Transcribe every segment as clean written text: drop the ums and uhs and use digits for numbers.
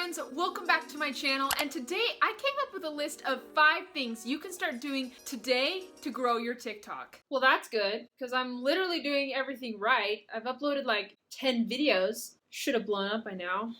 friends, welcome back to my channel, and today I came up with a list of 5 things you can start doing today to grow your TikTok. Well, that's good, because I'm literally doing everything right. I've uploaded like 10 videos. Should have blown up by now.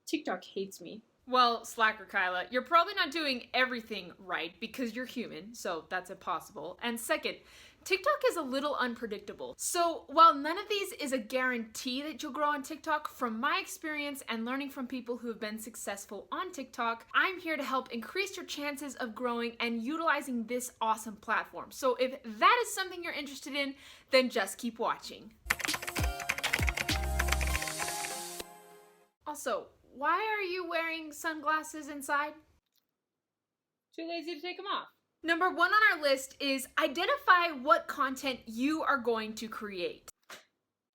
TikTok hates me. Well, slacker Kyla, you're probably not doing everything right because you're human, so that's impossible. And second, TikTok is a little unpredictable. So while none of these is a guarantee that you'll grow on TikTok, from my experience and learning from people who have been successful on TikTok, I'm here to help increase your chances of growing and utilizing this awesome platform. So if that is something you're interested in, then just keep watching. Also, why are you wearing sunglasses inside? Too lazy to take them off. Number 1 on our list is identify what content you are going to create.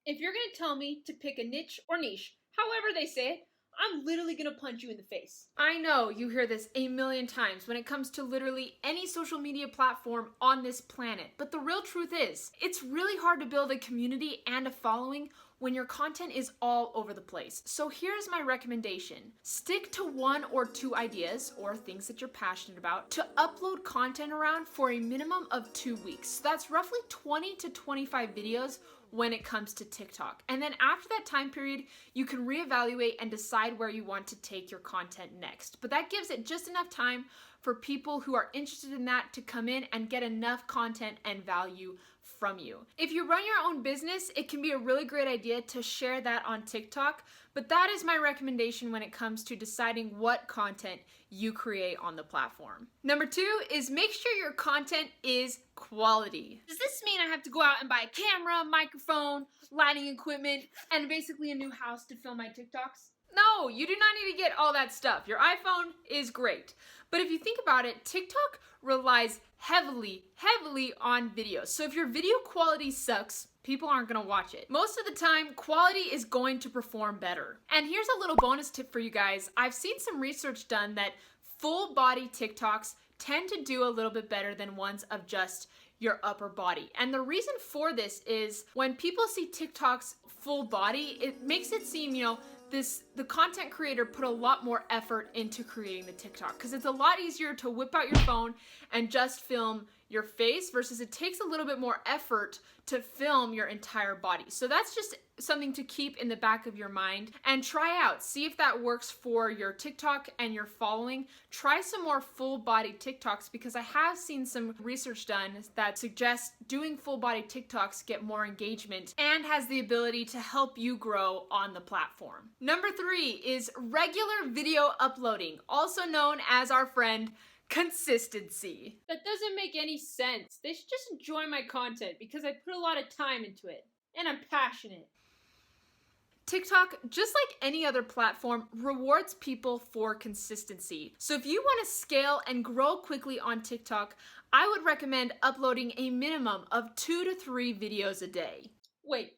If you're going to tell me to pick a niche or niche, however they say it, I'm literally going to punch you in the face. I know you hear this a million times when it comes to literally any social media platform on this planet, but the real truth is, it's really hard to build a community and a following when your content is all over the place. So here's my recommendation. Stick to 1 or 2 ideas or things that you're passionate about to upload content around for a minimum of 2 weeks. So that's roughly 20 to 25 videos when it comes to TikTok. And then after that time period, you can reevaluate and decide where you want to take your content next. But that gives it just enough time for people who are interested in that to come in and get enough content and value from you. If you run your own business, it can be a really great idea to share that on TikTok, but that is my recommendation when it comes to deciding what content you create on the platform. Number 2 is make sure your content is quality. Does this mean I have to go out and buy a camera, microphone, lighting equipment, and basically a new house to film my TikToks? No, you do not need to get all that stuff. Your iPhone is great. But if you think about it, TikTok relies heavily on video. So if your video quality sucks, people aren't gonna watch it. Most of the time, quality is going to perform better. And here's a little bonus tip for you guys. I've seen some research done that full body TikToks tend to do a little bit better than ones of just your upper body. And the reason for this is when people see TikToks full body, it makes it seem, the content creator put a lot more effort into creating the TikTok, because it's a lot easier to whip out your phone and just film your face versus it takes a little bit more effort to film your entire body. So that's just something to keep in the back of your mind and try out. See if that works for your TikTok and your following. Try some more full body TikToks, because I have seen some research done that suggests doing full body TikToks get more engagement and has the ability to help you grow on the platform. Number 3 is regular video uploading, also known as our friend consistency. That doesn't make any sense. They should just enjoy my content because I put a lot of time into it and I'm passionate. TikTok, just like any other platform, rewards people for consistency. So if you want to scale and grow quickly on TikTok, I would recommend uploading a minimum of 2 to 3 videos a day. Wait,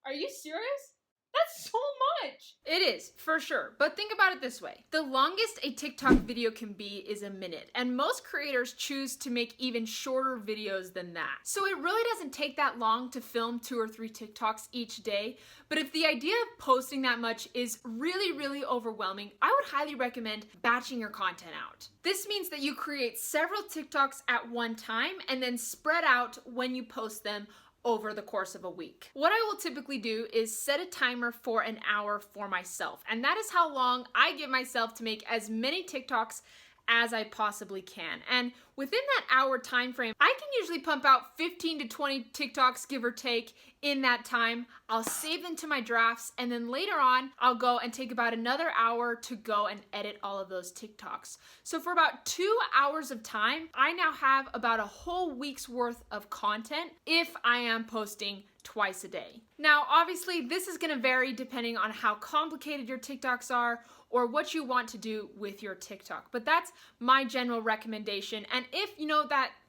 are you serious? That's so much! It is, for sure. But think about it this way. The longest a TikTok video can be is a minute, and most creators choose to make even shorter videos than that. So it really doesn't take that long to film 2 or 3 TikToks each day, but if the idea of posting that much is really overwhelming, I would highly recommend batching your content out. This means that you create several TikToks at one time and then spread out when you post them over the course of a week. What I will typically do is set a timer for an hour for myself, and that is how long I give myself to make as many TikToks as I possibly can. And within that hour time frame, I can usually pump out 15 to 20 TikToks, give or take, in that time. I'll save them to my drafts, and then later on, I'll go and take about another hour to go and edit all of those TikToks. So for about 2 hours of time, I now have about a whole week's worth of content if I am posting twice a day. Now, obviously, this is gonna vary depending on how complicated your TikToks are or what you want to do with your TikTok. But that's my general recommendation. And if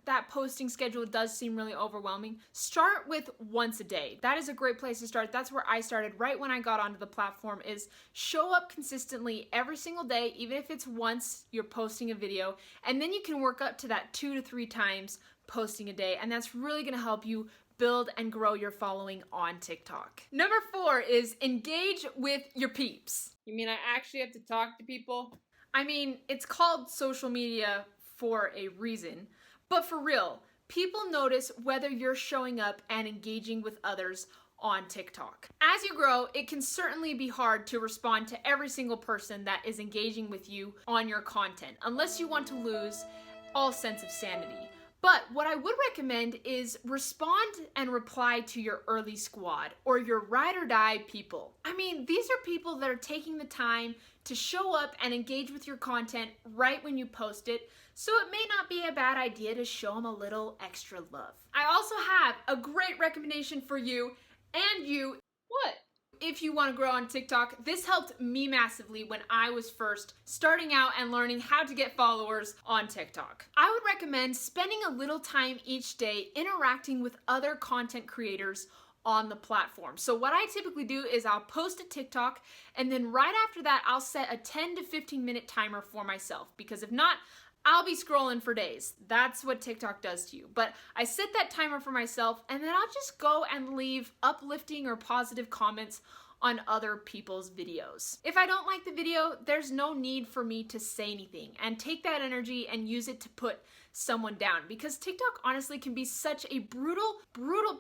that posting schedule does seem really overwhelming, start with once a day. That is a great place to start. That's where I started right when I got onto the platform, is show up consistently every single day, even if it's once you're posting a video, and then you can work up to that 2 to 3 times posting a day, and that's really gonna help you build and grow your following on TikTok. Number 4 is engage with your peeps. You mean I actually have to talk to people? I mean, it's called social media for a reason, but for real, people notice whether you're showing up and engaging with others on TikTok. As you grow, it can certainly be hard to respond to every single person that is engaging with you on your content, unless you want to lose all sense of sanity. But what I would recommend is respond and reply to your early squad or your ride or die people. I mean, these are people that are taking the time to show up and engage with your content right when you post it, so it may not be a bad idea to show them a little extra love. I also have a great recommendation for you and you. What? If you want to grow on TikTok, this helped me massively when I was first starting out and learning how to get followers on TikTok. I would recommend spending a little time each day interacting with other content creators on the platform. So what I typically do is I'll post a TikTok, and then right after that, I'll set a 10 to 15 minute timer for myself, because if not, I'll be scrolling for days. That's what TikTok does to you. But I set that timer for myself, and then I'll just go and leave uplifting or positive comments on other people's videos. If I don't like the video, there's no need for me to say anything and take that energy and use it to put someone down, because TikTok honestly can be such a brutal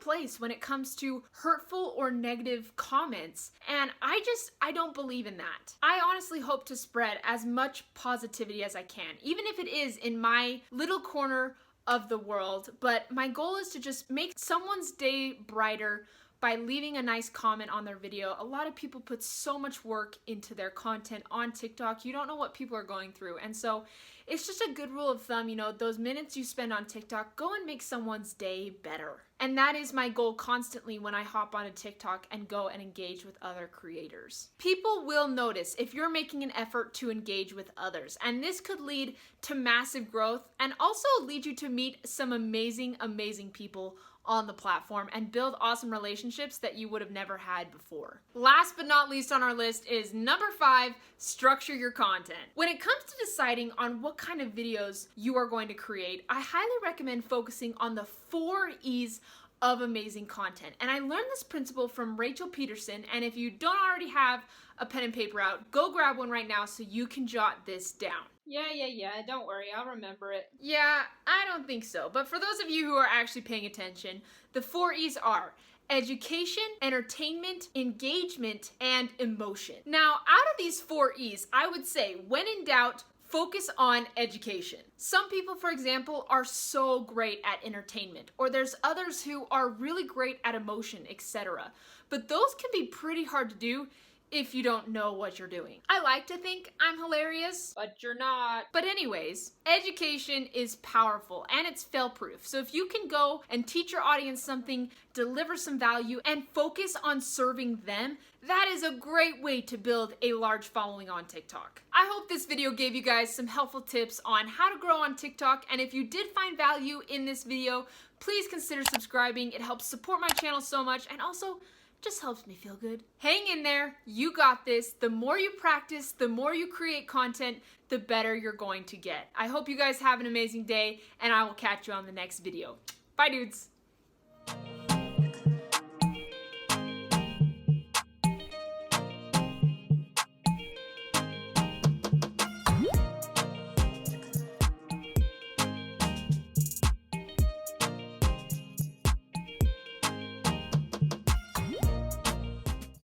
place when it comes to hurtful or negative comments, and I don't believe in that. I honestly hope to spread as much positivity as I can, even if it is in my little corner of the world, but my goal is to just make someone's day brighter by leaving a nice comment on their video. A lot of people put so much work into their content on TikTok. You don't know what people are going through. And so it's just a good rule of thumb, those minutes you spend on TikTok, go and make someone's day better. And that is my goal constantly when I hop on a TikTok and go and engage with other creators. People will notice if you're making an effort to engage with others, and this could lead to massive growth and also lead you to meet some amazing people on the platform and build awesome relationships that you would have never had before. Last but not least on our list is number 5, structure your content. When it comes to deciding on what kind of videos you are going to create, I highly recommend focusing on the 4 E's of amazing content. And I learned this principle from Rachel Peterson, and if you don't already have a pen and paper out, go grab one right now so you can jot this down. Yeah, don't worry, I'll remember it. Yeah, I don't think so. But for those of you who are actually paying attention, the 4 E's are education, entertainment, engagement, and emotion. Now, out of these 4 E's, I would say, when in doubt, focus on education. Some people, for example, are so great at entertainment, or there's others who are really great at emotion, etc. But those can be pretty hard to do if you don't know what you're doing. I like to think I'm hilarious, but you're not. But anyways, education is powerful and it's fail-proof. So if you can go and teach your audience something, deliver some value, and focus on serving them, that is a great way to build a large following on TikTok. I hope this video gave you guys some helpful tips on how to grow on TikTok, and if you did find value in this video, please consider subscribing. It helps support my channel so much, and also just helps me feel good. Hang in there, you got this. The more you practice, the more you create content, the better you're going to get. I hope you guys have an amazing day, and I will catch you on the next video. Bye, dudes.